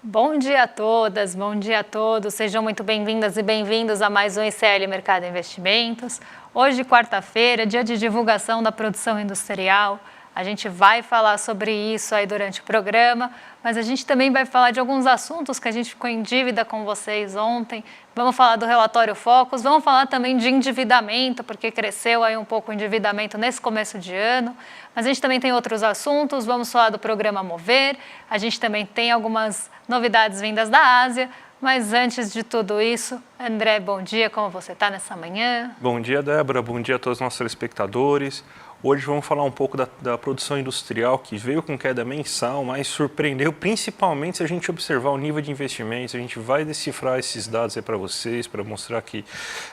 Bom dia a todas, bom dia a todos. Sejam muito bem-vindas e bem-vindos a mais um ICL Mercado Investimentos. Hoje, quarta-feira, dia de divulgação da produção industrial. A gente vai falar sobre isso aí durante o programa, mas a gente também vai falar de alguns assuntos que a gente ficou em dívida com vocês ontem. Vamos falar do relatório Focus, vamos falar também de endividamento, porque cresceu aí um pouco o endividamento nesse começo de ano. Mas a gente também tem outros assuntos, vamos falar do programa Mover, a gente também tem algumas novidades vindas da Ásia. Mas antes de tudo isso, André, bom dia, como você está nessa manhã? Bom dia, Débora, bom dia a todos os nossos telespectadores. Hoje vamos falar um pouco da produção industrial, que veio com queda mensal, mas surpreendeu principalmente se a gente observar o nível de investimentos. A gente vai decifrar esses dados aí para vocês, para mostrar que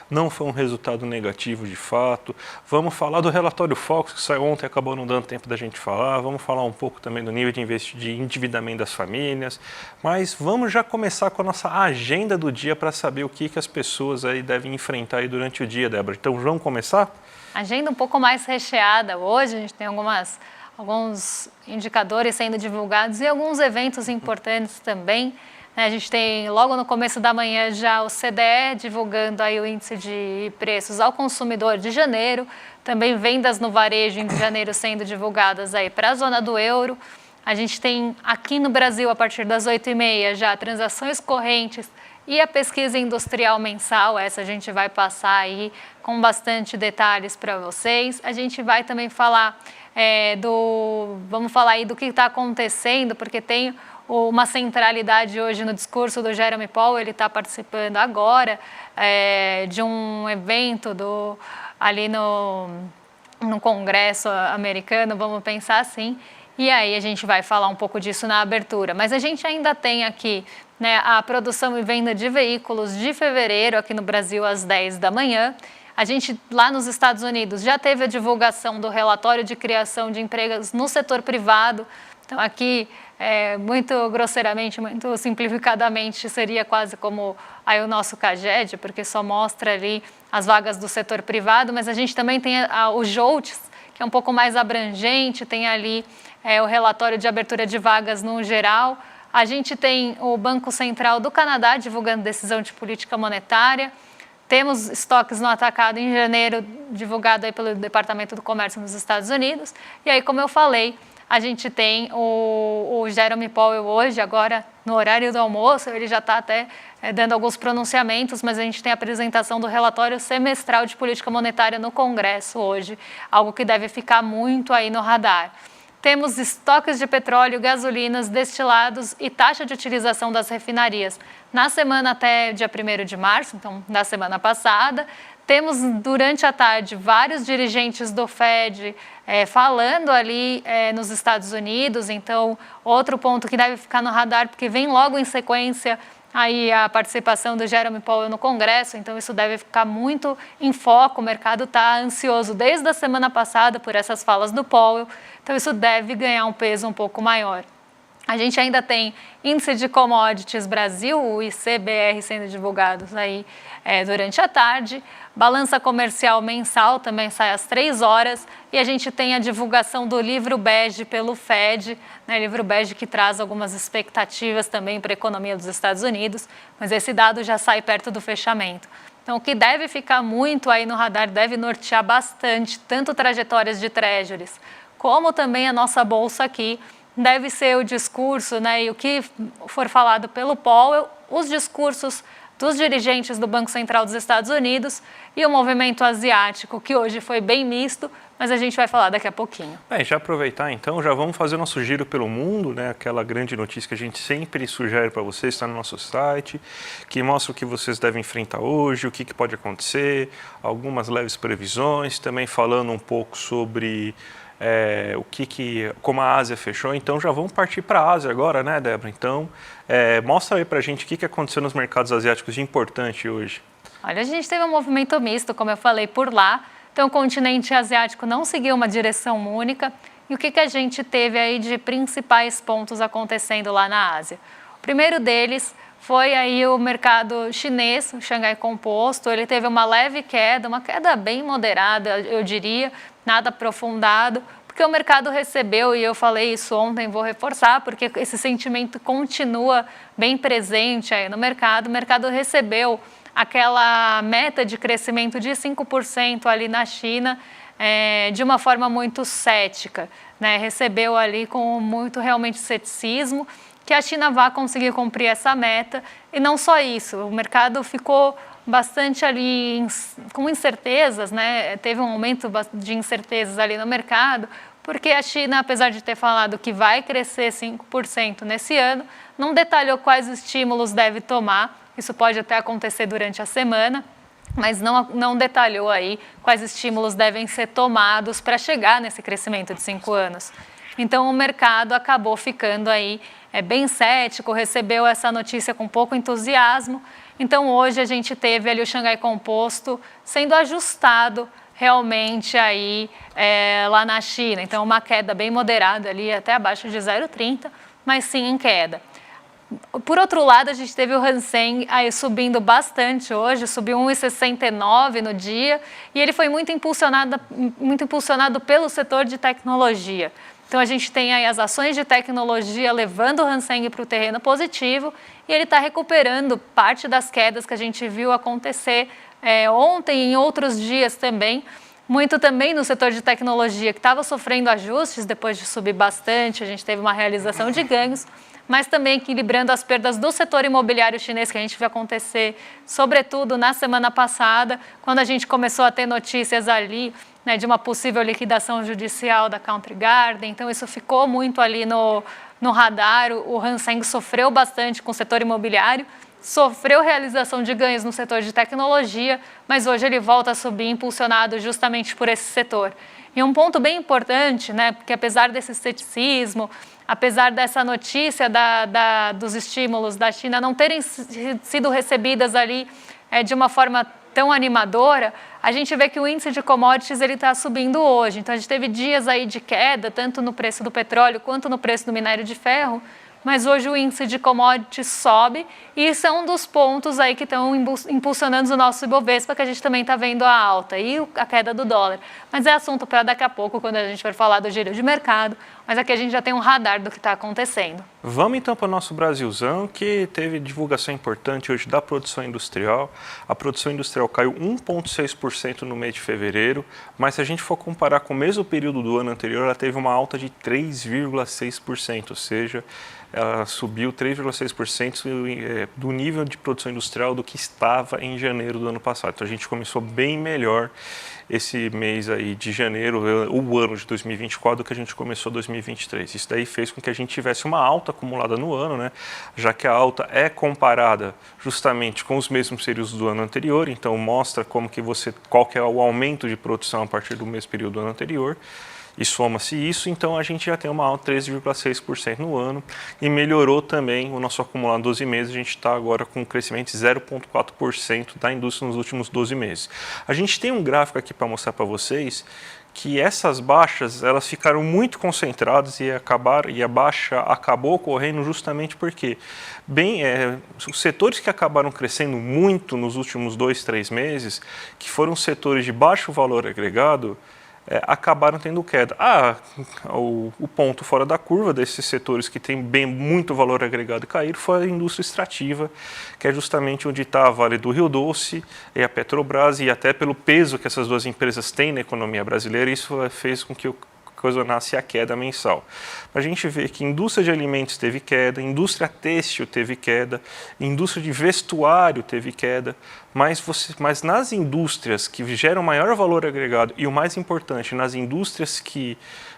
não foi um resultado negativo de fato. Vamos falar do relatório Focus, que saiu ontem, acabou não dando tempo da gente falar. Vamos falar um pouco também do nível de endividamento das famílias. Mas vamos já começar com a nossa agenda do dia para saber o que as pessoas aí devem enfrentar aí durante o dia, Débora. Então vamos começar? Agenda um pouco mais recheada hoje, a gente tem alguns indicadores sendo divulgados e alguns eventos importantes também. A gente tem logo no começo da manhã já o CDE divulgando aí o índice de preços ao consumidor de janeiro, também vendas no varejo em janeiro sendo divulgadas aí para a zona do euro. A gente tem aqui no Brasil, a partir das 8h30, já transações correntes e a pesquisa industrial mensal, essa a gente vai passar aí com bastante detalhes para vocês. A gente vai também falar vamos falar aí do que está acontecendo, porque tem uma centralidade hoje no discurso do Jeremy Powell. Ele está participando agora de um evento ali no Congresso americano, vamos pensar assim. E aí a gente vai falar um pouco disso na abertura. Mas a gente ainda tem aqui a produção e venda de veículos de fevereiro aqui no Brasil às 10 da manhã. A gente, lá nos Estados Unidos, já teve a divulgação do relatório de criação de empregos no setor privado. Então, aqui, muito grosseiramente, muito simplificadamente, seria quase como aí o nosso CAGED, porque só mostra ali as vagas do setor privado. Mas a gente também tem o JOLTS, que é um pouco mais abrangente, tem ali o relatório de abertura de vagas no geral. A gente tem o Banco Central do Canadá divulgando decisão de política monetária. Temos estoques no atacado em janeiro, divulgado aí pelo Departamento do Comércio nos Estados Unidos. E aí, como eu falei, a gente tem o Jeremy Powell hoje, agora no horário do almoço, ele já está até dando alguns pronunciamentos, mas a gente tem a apresentação do relatório semestral de política monetária no Congresso hoje, algo que deve ficar muito aí no radar. Temos estoques de petróleo, gasolinas, destilados e taxa de utilização das refinarias na semana até dia 1º de março, então na semana passada. Temos durante a tarde vários dirigentes do FED falando ali nos Estados Unidos, então outro ponto que deve ficar no radar, porque vem logo em sequência aí a participação do Jeremy Powell no Congresso, então isso deve ficar muito em foco. O mercado está ansioso desde a semana passada por essas falas do Powell, então isso deve ganhar um peso um pouco maior. A gente ainda tem índice de commodities Brasil, o ICBR, sendo divulgados aí durante a tarde. Balança comercial mensal também sai às 3 horas. E a gente tem a divulgação do livro bege pelo FED, livro bege que traz algumas expectativas também para a economia dos Estados Unidos, mas esse dado já sai perto do fechamento. Então, o que deve ficar muito aí no radar, deve nortear bastante, tanto trajetórias de treasuries, como também a nossa bolsa aqui, deve ser o discurso, e o que for falado pelo Powell, os discursos dos dirigentes do Banco Central dos Estados Unidos e o movimento asiático, que hoje foi bem misto, mas a gente vai falar daqui a pouquinho. Já aproveitar então, já vamos fazer nosso giro pelo mundo, aquela grande notícia que a gente sempre sugere para vocês, está no nosso site, que mostra o que vocês devem enfrentar hoje, o que pode acontecer, algumas leves previsões, também falando um pouco sobre como a Ásia fechou. Então já vamos partir para a Ásia agora, né, Débora? Então mostra aí para a gente o que aconteceu nos mercados asiáticos de importante hoje. Olha, a gente teve um movimento misto, como eu falei, por lá. Então o continente asiático não seguiu uma direção única. E o que a gente teve aí de principais pontos acontecendo lá na Ásia? O primeiro deles foi aí o mercado chinês, o Xangai Composto. Ele teve uma leve queda, uma queda bem moderada, eu diria, nada aprofundado, porque o mercado recebeu, e eu falei isso ontem, vou reforçar, porque esse sentimento continua bem presente aí no mercado. O mercado recebeu aquela meta de crescimento de 5% ali na China de uma forma muito cética, né? Recebeu ali com muito realmente ceticismo que a China vá conseguir cumprir essa meta, e não só isso, o mercado ficou bastante ali com incertezas, né? Teve um aumento de incertezas ali no mercado, porque a China, apesar de ter falado que vai crescer 5% nesse ano, não detalhou quais estímulos deve tomar. Isso pode até acontecer durante a semana, mas não detalhou aí quais estímulos devem ser tomados para chegar nesse crescimento de 5 anos. Então, o mercado acabou ficando aí bem cético, recebeu essa notícia com pouco entusiasmo. Então, hoje a gente teve ali o Xangai Composto sendo ajustado realmente aí lá na China. Então, uma queda bem moderada ali, até abaixo de 0,30, mas sim em queda. Por outro lado, a gente teve o Hang Seng aí subindo bastante hoje, subiu 1,69 no dia, e ele foi muito impulsionado pelo setor de tecnologia. Então, a gente tem aí as ações de tecnologia levando o Hang Seng para o terreno positivo, e ele está recuperando parte das quedas que a gente viu acontecer ontem e em outros dias também, muito também no setor de tecnologia, que estava sofrendo ajustes depois de subir bastante, a gente teve uma realização de ganhos, mas também equilibrando as perdas do setor imobiliário chinês, que a gente viu acontecer, sobretudo na semana passada, quando a gente começou a ter notícias ali, né, de uma possível liquidação judicial da Country Garden. Então, isso ficou muito ali no radar. O Hang Seng sofreu bastante com o setor imobiliário, sofreu realização de ganhos no setor de tecnologia, mas hoje ele volta a subir, impulsionado justamente por esse setor. E um ponto bem importante, né, porque apesar desse ceticismo, apesar dessa notícia dos estímulos da China não terem sido recebidas ali de uma forma tão animadora, a gente vê que o índice de commodities está subindo hoje. Então, a gente teve dias aí de queda, tanto no preço do petróleo quanto no preço do minério de ferro, mas hoje o índice de commodities sobe, e isso é um dos pontos aí que estão impulsionando o nosso Ibovespa, que a gente também está vendo a alta e a queda do dólar. Mas é assunto para daqui a pouco, quando a gente for falar do giro de mercado, mas aqui a gente já tem um radar do que está acontecendo. Vamos então para o nosso Brasilzão, que teve divulgação importante hoje da produção industrial. A produção industrial caiu 1,6% no mês de fevereiro, mas se a gente for comparar com o mesmo período do ano anterior, ela teve uma alta de 3,6%, ou seja, ela subiu 3,6% do nível de produção industrial do que estava em janeiro do ano passado. Então a gente começou bem melhor esse mês aí de janeiro, o ano de 2024, do que a gente começou 2023. Isso daí fez com que a gente tivesse uma alta acumulada no ano, né? Já que a alta é comparada justamente com os mesmos períodos do ano anterior, então mostra qual que é o aumento de produção a partir do mesmo período do ano anterior. E soma-se isso, então a gente já tem uma alta de 3,6% no ano, e melhorou também o nosso acumulado 12 meses. A gente está agora com um crescimento de 0,4% da indústria nos últimos 12 meses. A gente tem um gráfico aqui para mostrar para vocês que essas baixas elas ficaram muito concentradas e a baixa acabou ocorrendo justamente porque os setores que acabaram crescendo muito nos últimos 2, 3 meses, que foram setores de baixo valor agregado, acabaram tendo queda. O ponto fora da curva desses setores que tem muito valor agregado e caíram foi a indústria extrativa, que é justamente onde está a Vale do Rio Doce e a Petrobras, e até pelo peso que essas duas empresas têm na economia brasileira, isso fez com que ocasionasse a queda mensal. A gente vê que indústria de alimentos teve queda, indústria têxtil teve queda, indústria de vestuário teve queda, mas nas indústrias que geram maior valor agregado e o mais importante, nas indústrias que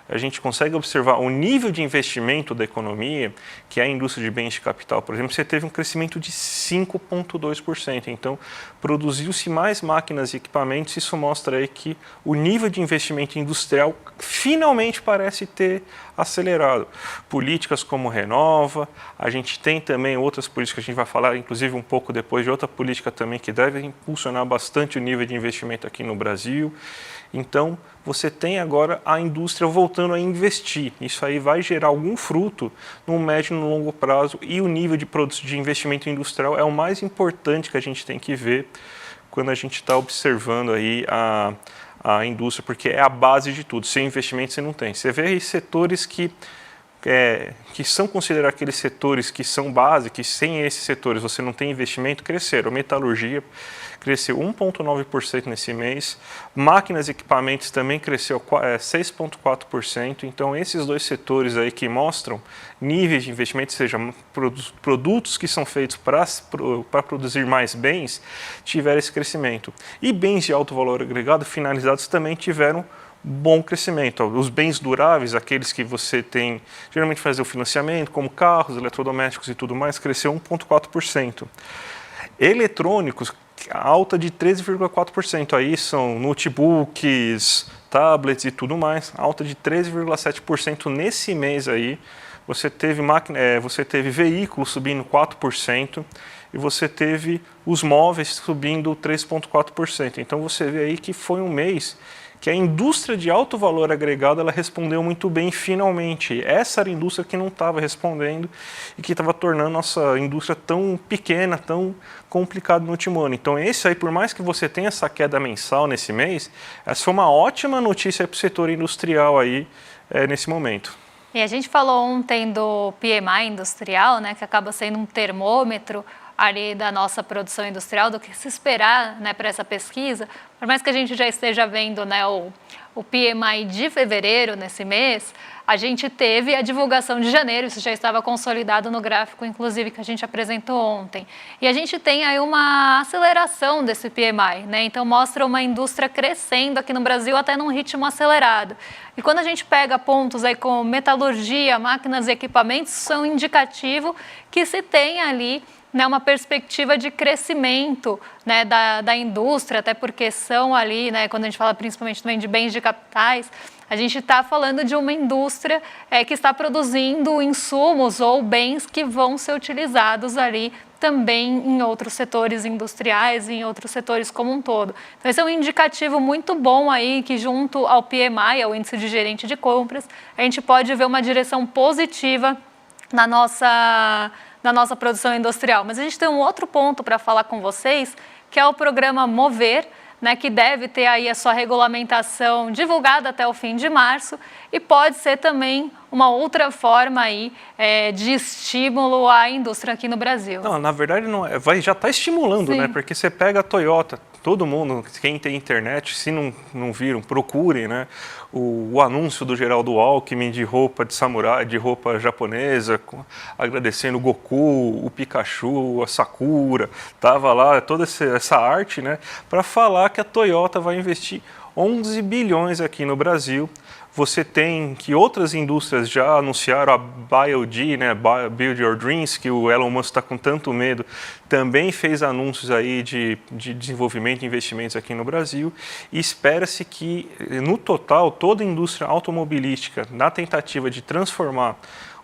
a gente consegue observar o nível de investimento da economia, que é a indústria de bens de capital, por exemplo, você teve um crescimento de 5,2%. Então, produziu-se mais máquinas e equipamentos. Isso mostra aí que o nível de investimento industrial finalmente parece ter acelerado. Políticas como Renova, a gente tem também outras políticas, a gente vai falar inclusive um pouco depois de outra política também que deve impulsionar bastante o nível de investimento aqui no Brasil. Então, você tem agora a indústria voltando a investir. Isso aí vai gerar algum fruto no médio e no longo prazo, e o nível de investimento industrial é o mais importante que a gente tem que ver quando a gente está observando aí a indústria, porque é a base de tudo. Sem investimento você não tem. Você vê aí setores que são considerados aqueles setores que são base, que sem esses setores você não tem investimento, cresceram. A metalurgia cresceu 1,9% nesse mês, máquinas e equipamentos também cresceu 6,4%. Então, esses dois setores aí que mostram níveis de investimento, seja produtos que são feitos para produzir mais bens, tiveram esse crescimento. E bens de alto valor agregado finalizados também tiveram bom crescimento. Os bens duráveis, aqueles que você tem, geralmente fazer o financiamento, como carros, eletrodomésticos e tudo mais, cresceu 1,4%. Eletrônicos, alta de 13,4%. Aí são notebooks, tablets e tudo mais, alta de 13,7% nesse mês aí. Você teve veículos subindo 4% e você teve os móveis subindo 3,4%. Então você vê aí que foi um mês que a indústria de alto valor agregado ela respondeu muito bem finalmente. Essa era a indústria que não estava respondendo e que estava tornando nossa indústria tão pequena, tão complicada no último ano. Então esse aí, por mais que você tenha essa queda mensal nesse mês, essa foi uma ótima notícia para o setor industrial aí nesse momento. E a gente falou ontem do PMI industrial, né, que acaba sendo um termômetro ali da nossa produção industrial, do que se esperar, né, para essa pesquisa. Por mais que a gente já esteja vendo, né, o PMI de fevereiro, nesse mês, a gente teve a divulgação de janeiro, isso já estava consolidado no gráfico, inclusive, que a gente apresentou ontem. E a gente tem aí uma aceleração desse PMI, né? Então mostra uma indústria crescendo aqui no Brasil até num ritmo acelerado. E quando a gente pega pontos aí como metalurgia, máquinas e equipamentos, são indicativo que se tem ali, né, uma perspectiva de crescimento, né, da indústria, até porque são ali, né, quando a gente fala principalmente também de bens de capitais, a gente está falando de uma indústria que está produzindo insumos ou bens que vão ser utilizados ali também em outros setores industriais e em outros setores como um todo. Então esse é um indicativo muito bom aí que junto ao PMI, ao índice de gerente de compras, a gente pode ver uma direção positiva na nossa produção industrial. Mas a gente tem um outro ponto para falar com vocês, que é o programa Mover, né, que deve ter aí a sua regulamentação divulgada até o fim de março e pode ser também uma outra forma aí, de estímulo à indústria aqui no Brasil. Não, na verdade não já está estimulando, né? Porque você pega a Toyota, todo mundo, quem tem internet, se não viram, procurem, né? O anúncio do Geraldo Alckmin de roupa de samurai, de roupa japonesa, agradecendo o Goku, o Pikachu, a Sakura, tava lá toda essa arte, né? Para falar que a Toyota vai investir 11 bilhões aqui no Brasil. Você tem que outras indústrias já anunciaram, a BioD, né, Build Your Dreams, que o Elon Musk está com tanto medo, também fez anúncios aí de desenvolvimento de investimentos aqui no Brasil. E espera-se que, no total, toda a indústria automobilística, na tentativa de transformar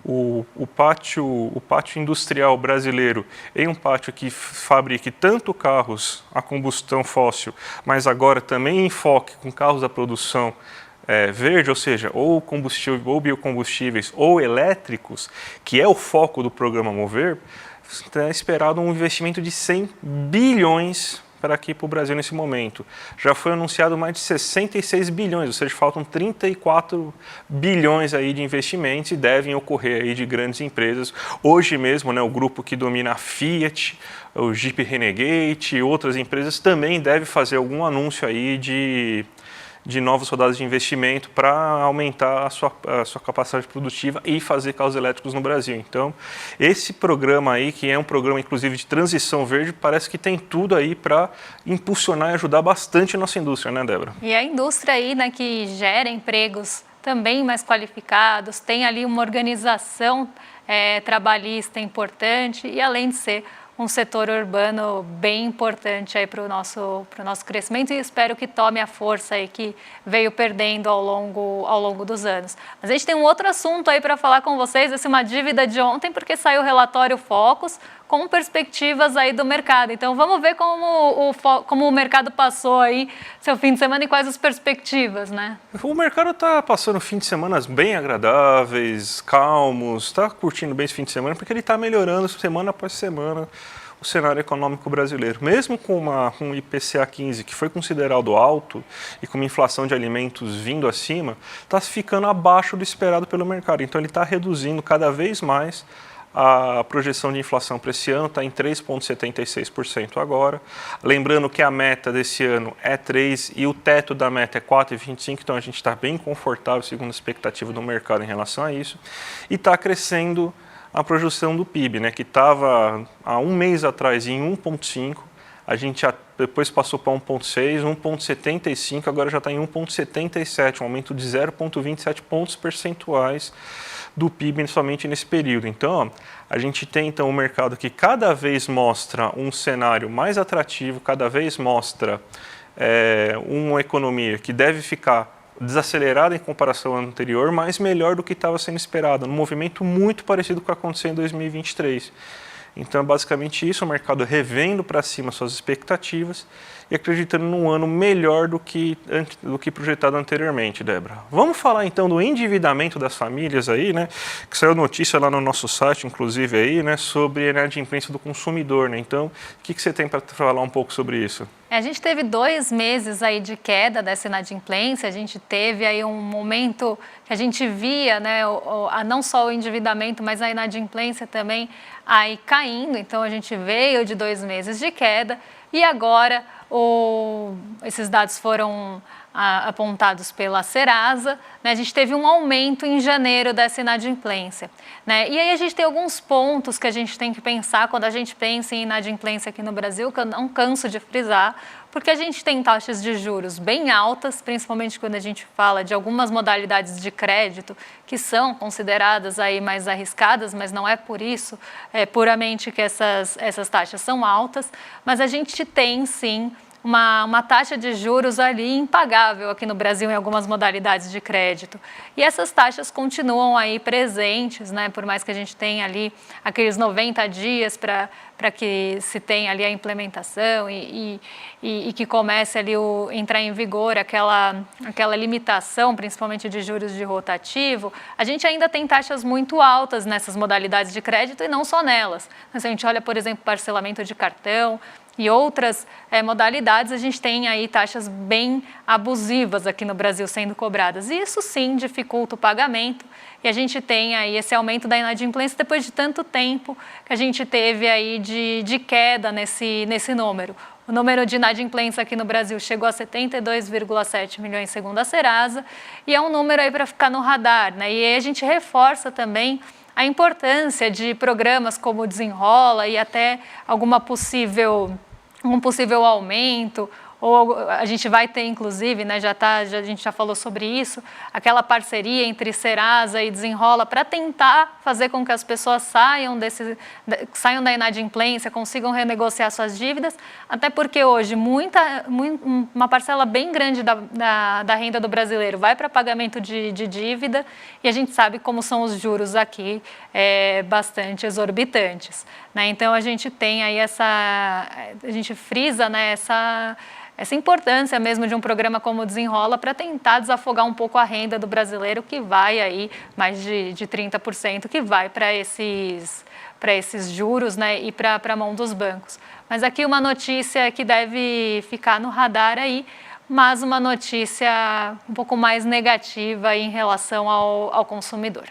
o pátio industrial brasileiro em um pátio que fabrique tanto carros a combustão fóssil, mas agora também enfoque com carros a produção verde, ou seja, ou combustível, ou biocombustíveis, ou elétricos, que é o foco do programa Mover, é esperado um investimento de 100 bilhões para aqui para o Brasil nesse momento. Já foi anunciado mais de 66 bilhões, ou seja, faltam 34 bilhões aí de investimentos e devem ocorrer aí de grandes empresas. Hoje mesmo, né, o grupo que domina a Fiat, o Jeep Renegade e outras empresas também devem fazer algum anúncio aí de novas rodadas de investimento para aumentar a sua capacidade produtiva e fazer carros elétricos no Brasil. Então, esse programa aí, que é um programa inclusive de transição verde, parece que tem tudo aí para impulsionar e ajudar bastante a nossa indústria, né, Débora? E a indústria aí, né, que gera empregos também mais qualificados, tem ali uma organização trabalhista importante e além de ser um setor urbano bem importante aí para o nosso crescimento e espero que tome a força aí que veio perdendo ao longo dos anos. Mas a gente tem um outro assunto aí para falar com vocês, essa é uma dívida de ontem, porque saiu o relatório Focus com perspectivas aí do mercado. Então vamos ver como o mercado passou aí seu fim de semana e quais as perspectivas, né? O mercado está passando fim de semana bem agradáveis, calmos, está curtindo bem esse fim de semana, porque ele está melhorando semana após semana. o cenário econômico brasileiro. Mesmo com um IPCA 15, que foi considerado alto, e com uma inflação de alimentos vindo acima, está ficando abaixo do esperado pelo mercado. Então, ele está reduzindo cada vez mais a projeção de inflação para esse ano, está em 3,76% agora. Lembrando que a meta desse ano é 3% e o teto da meta é 4,25%, então a gente está bem confortável, segundo a expectativa do mercado em relação a isso. E está crescendo a projeção do PIB, né, que estava há um mês atrás em 1,5%, a gente depois passou para 1,6%, 1,75%, agora já está em 1,77%, um aumento de 0,27 pontos percentuais do PIB somente nesse período. Então, a gente tem então um mercado que cada vez mostra um cenário mais atrativo, cada vez mostra uma economia que deve ficar desacelerada em comparação ao ano anterior, mas melhor do que estava sendo esperado, num movimento muito parecido com o que aconteceu em 2023. Então, é basicamente isso, o mercado revendo para cima suas expectativas e acreditando num ano melhor do que projetado anteriormente, Débora. Vamos falar então do endividamento das famílias aí, né? Que saiu notícia lá no nosso site, inclusive aí, né? Sobre a inadimplência do consumidor, né? Então, o que você tem para falar um pouco sobre isso? A gente teve 2 meses aí de queda dessa inadimplência, a gente teve aí um momento que a gente via, né, não só o endividamento, mas a inadimplência também aí caindo, então a gente veio de 2 meses de queda e agora esses dados foram apontados pela Serasa, né, a gente teve um aumento em janeiro dessa inadimplência, né, e aí a gente tem alguns pontos que a gente tem que pensar quando a gente pensa em inadimplência aqui no Brasil, que eu não canso de frisar, porque a gente tem taxas de juros bem altas, principalmente quando a gente fala de algumas modalidades de crédito que são consideradas aí mais arriscadas, mas não é por isso puramente que essas taxas são altas, mas a gente tem sim uma taxa de juros ali impagável aqui no Brasil em algumas modalidades de crédito. E essas taxas continuam aí presentes, né? Por mais que a gente tenha ali aqueles 90 dias para que se tenha ali a implementação e que comece ali entrar em vigor aquela limitação, principalmente de juros de rotativo, a gente ainda tem taxas muito altas nessas modalidades de crédito e não só nelas. Se a gente olha, por exemplo, parcelamento de cartão, e outras modalidades, a gente tem aí taxas bem abusivas aqui no Brasil sendo cobradas. E isso sim dificulta o pagamento e a gente tem aí esse aumento da inadimplência depois de tanto tempo que a gente teve aí de queda nesse número. O número de inadimplência aqui no Brasil chegou a 72,7 milhões segundo a Serasa e é um número aí para ficar no radar, né? E aí a gente reforça também a importância de programas como o Desenrola e até um possível aumento, ou a gente vai ter, inclusive, né, a gente já falou sobre isso, aquela parceria entre Serasa e Desenrola para tentar fazer com que as pessoas saiam da inadimplência, consigam renegociar suas dívidas, até porque hoje uma parcela bem grande da renda do brasileiro vai para pagamento de dívida e a gente sabe como são os juros aqui, bastante exorbitantes, né? Então a gente tem aí a gente frisa, né, essa importância mesmo de um programa como o Desenrola para tentar desafogar um pouco a renda do brasileiro, que vai aí mais de 30%, que vai para esses juros, né, e para a mão dos bancos. Mas aqui uma notícia que deve ficar no radar aí, mas uma notícia um pouco mais negativa em relação ao consumidor.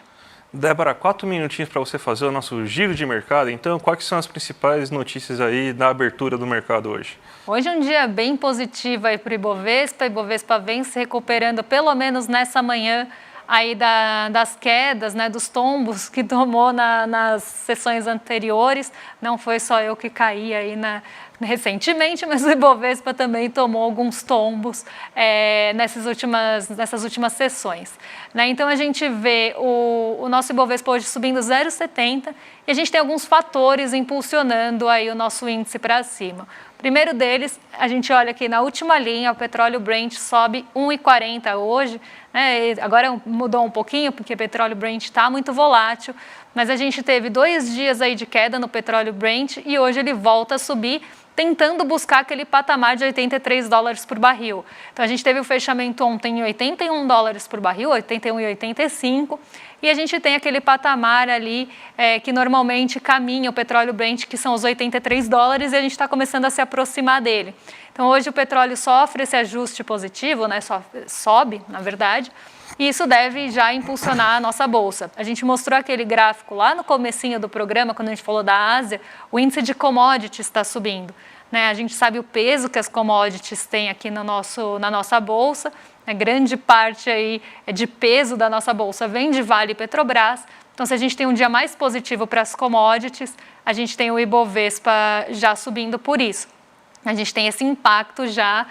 Débora, 4 minutinhos para você fazer o nosso giro de mercado. Então, quais são as principais notícias aí da abertura do mercado hoje? Hoje é um dia bem positivo aí para o Ibovespa. O Ibovespa vem se recuperando, pelo menos nessa manhã, aí das quedas, né, dos tombos que tomou nas sessões anteriores. Não foi só eu que caí aí recentemente, mas o Ibovespa também tomou alguns tombos nessas últimas sessões, né? Então a gente vê o nosso Ibovespa hoje subindo 0,70 e a gente tem alguns fatores impulsionando aí o nosso índice para cima. Primeiro deles, a gente olha aqui na última linha, o petróleo Brent sobe 1,40 hoje, né? Agora mudou um pouquinho, porque o petróleo Brent está muito volátil, mas a gente teve 2 dias aí de queda no petróleo Brent e hoje ele volta a subir, tentando buscar aquele patamar de 83 dólares por barril. Então a gente teve o fechamento ontem em 81 dólares por barril, 81,85, e a gente tem aquele patamar ali que normalmente caminha o petróleo Brent, que são os 83 dólares, e a gente está começando a se aproximar dele. Então hoje o petróleo sofre esse ajuste positivo, né, sobe, na verdade, e isso deve já impulsionar a nossa bolsa. A gente mostrou aquele gráfico lá no comecinho do programa, quando a gente falou da Ásia, o índice de commodities está subindo. Né? A gente sabe o peso que as commodities têm aqui na nossa bolsa, né? Grande parte aí de peso da nossa bolsa vem de Vale e Petrobras. Então, se a gente tem um dia mais positivo para as commodities, a gente tem o Ibovespa já subindo por isso. A gente tem esse impacto já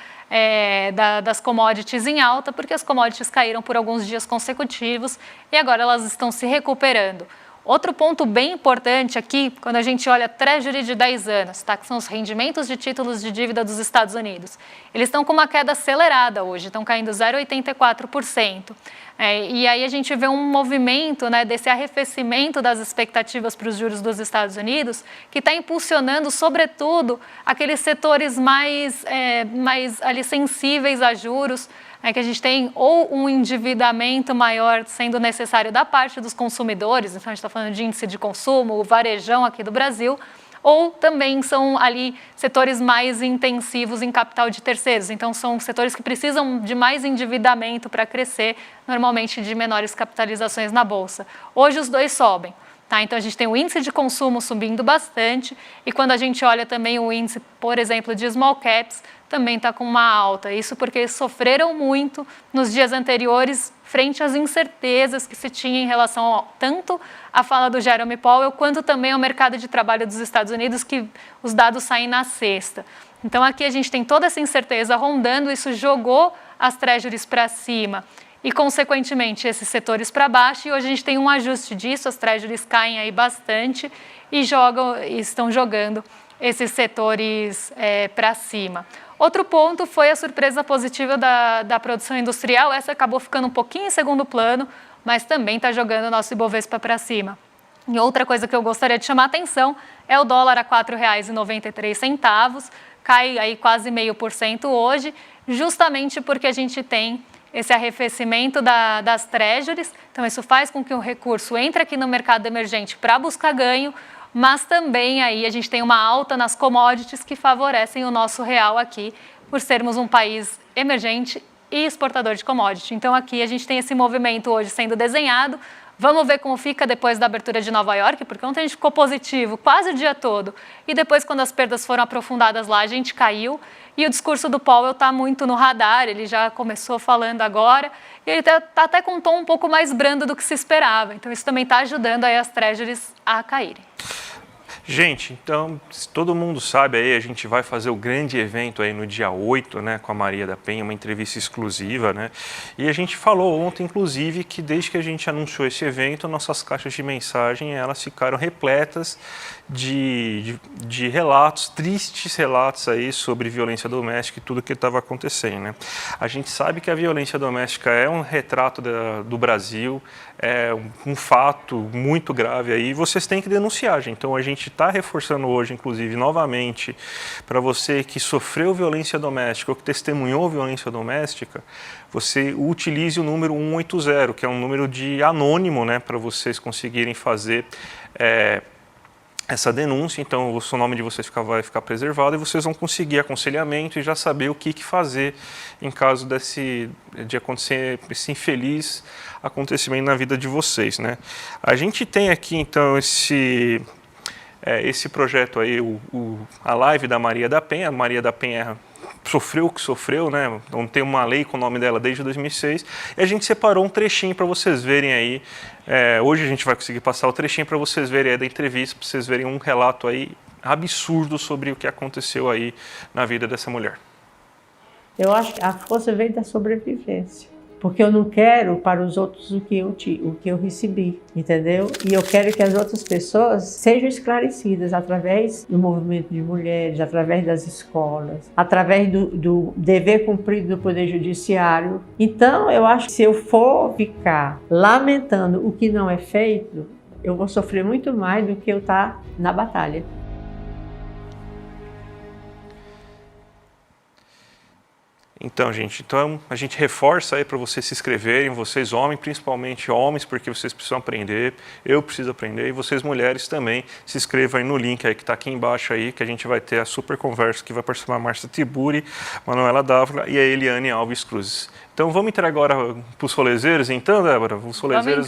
das commodities em alta, porque as commodities caíram por alguns dias consecutivos e agora elas estão se recuperando. Outro ponto bem importante aqui, quando a gente olha Treasury de 10 anos, tá? Que são os rendimentos de títulos de dívida dos Estados Unidos. Eles estão com uma queda acelerada hoje, estão caindo 0,84%. E aí a gente vê um movimento, né, desse arrefecimento das expectativas para os juros dos Estados Unidos, que está impulsionando, sobretudo, aqueles setores mais ali sensíveis a juros, que a gente tem ou um endividamento maior sendo necessário da parte dos consumidores, então a gente está falando de índice de consumo, o varejão aqui do Brasil, ou também são ali setores mais intensivos em capital de terceiros, então são setores que precisam de mais endividamento para crescer, normalmente de menores capitalizações na Bolsa. Hoje os dois sobem. Tá, então a gente tem o índice de consumo subindo bastante e quando a gente olha também o índice, por exemplo, de small caps, também está com uma alta. Isso porque sofreram muito nos dias anteriores frente às incertezas que se tinha em relação tanto à fala do Jerome Powell quanto também ao mercado de trabalho dos Estados Unidos, que os dados saem na sexta. Então aqui a gente tem toda essa incerteza rondando, isso jogou as treasuries para cima e, consequentemente, esses setores para baixo, e hoje a gente tem um ajuste disso, as treasuries caem aí bastante e estão jogando esses setores para cima. Outro ponto foi a surpresa positiva da produção industrial, essa acabou ficando um pouquinho em segundo plano, mas também está jogando o nosso Ibovespa para cima. E outra coisa que eu gostaria de chamar a atenção é o dólar a R$ 4,93, cai aí quase 0,5% hoje, justamente porque a gente tem esse arrefecimento das treasuries, então isso faz com que o recurso entre aqui no mercado emergente para buscar ganho, mas também aí a gente tem uma alta nas commodities que favorecem o nosso real aqui, por sermos um país emergente e exportador de commodity. Então aqui a gente tem esse movimento hoje sendo desenhado. Vamos ver como fica depois da abertura de Nova York, porque ontem a gente ficou positivo quase o dia todo. E depois, quando as perdas foram aprofundadas lá, a gente caiu. E o discurso do Powell está muito no radar, ele já começou falando agora. E ele está até com um tom um pouco mais brando do que se esperava. Então isso também está ajudando aí as treasuries a caírem. Gente, então, todo mundo sabe aí, a gente vai fazer o grande evento aí no dia 8, né, com a Maria da Penha, uma entrevista exclusiva, né, e a gente falou ontem, inclusive, que desde que a gente anunciou esse evento, nossas caixas de mensagem, elas ficaram repletas de relatos, tristes relatos aí sobre violência doméstica e tudo que estava acontecendo, né. A gente sabe que a violência doméstica é um retrato do Brasil, é um fato muito grave aí, e vocês têm que denunciar, gente. Então a gente está reforçando hoje, inclusive, novamente, para você que sofreu violência doméstica ou que testemunhou violência doméstica, você utilize o número 180, que é um número de anônimo, né, para vocês conseguirem fazer essa denúncia. Então o nome de vocês vai ficar preservado e vocês vão conseguir aconselhamento e já saber o que fazer em caso de acontecer esse infeliz acontecimento na vida de vocês, né? A gente tem aqui então esse projeto aí, a live da Maria da Penha. A Maria da Penha sofreu o que sofreu, né? Então tem uma lei com o nome dela desde 2006 e a gente separou um trechinho para vocês verem aí. Hoje a gente vai conseguir passar o trechinho para vocês verem aí da entrevista, para vocês verem um relato aí absurdo sobre o que aconteceu aí na vida dessa mulher. Eu acho que a força veio da sobrevivência. Porque eu não quero para os outros o que eu recebi, entendeu? E eu quero que as outras pessoas sejam esclarecidas através do movimento de mulheres, através das escolas, através do dever cumprido do Poder Judiciário. Então, eu acho que se eu for ficar lamentando o que não é feito, eu vou sofrer muito mais do que eu estar na batalha. Então, gente, a gente reforça aí para vocês se inscreverem, vocês homens, principalmente homens, porque vocês precisam aprender, eu preciso aprender, e vocês mulheres também, se inscrevam aí no link aí que está aqui embaixo aí, que a gente vai ter a super conversa que vai participar a Márcia Tiburi, Manuela Dávila e a Eliane Alves Cruzes. Então vamos entrar agora para os rolezeiros, então, Débora? Os rolezeiros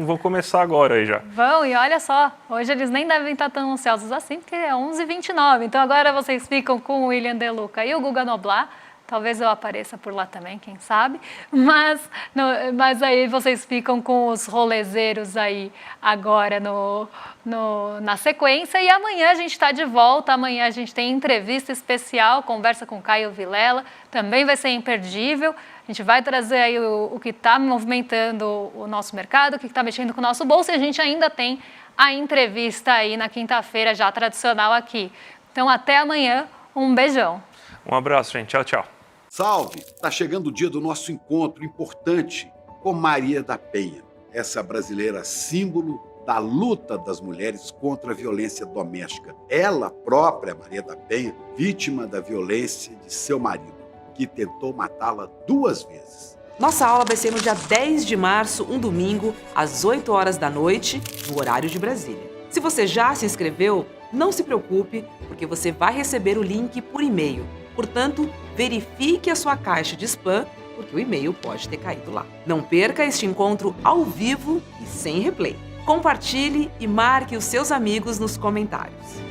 vão começar agora aí já. Vão, e olha só, hoje eles nem devem estar tão ansiosos assim, porque é 11h29. Então agora vocês ficam com o William De Luca e o Guga Noblar. Talvez eu apareça por lá também, quem sabe. Mas aí vocês ficam com os rolezeiros aí agora na sequência. E amanhã a gente está de volta. Amanhã a gente tem entrevista especial, conversa com Caio Vilela. Também vai ser imperdível. A gente vai trazer aí o que está movimentando o nosso mercado, o que está mexendo com o nosso bolso. E a gente ainda tem a entrevista aí na quinta-feira, já tradicional aqui. Então até amanhã. Um beijão. Um abraço, gente. Tchau, tchau. Salve! Está chegando o dia do nosso encontro importante com Maria da Penha, essa brasileira símbolo da luta das mulheres contra a violência doméstica. Ela própria, Maria da Penha, vítima da violência de seu marido, que tentou matá-la 2 vezes. Nossa aula vai ser no dia 10 de março, um domingo, às 8 horas da noite, no horário de Brasília. Se você já se inscreveu, não se preocupe, porque você vai receber o link por e-mail. Portanto, verifique a sua caixa de spam, porque o e-mail pode ter caído lá. Não perca este encontro ao vivo e sem replay. Compartilhe e marque os seus amigos nos comentários.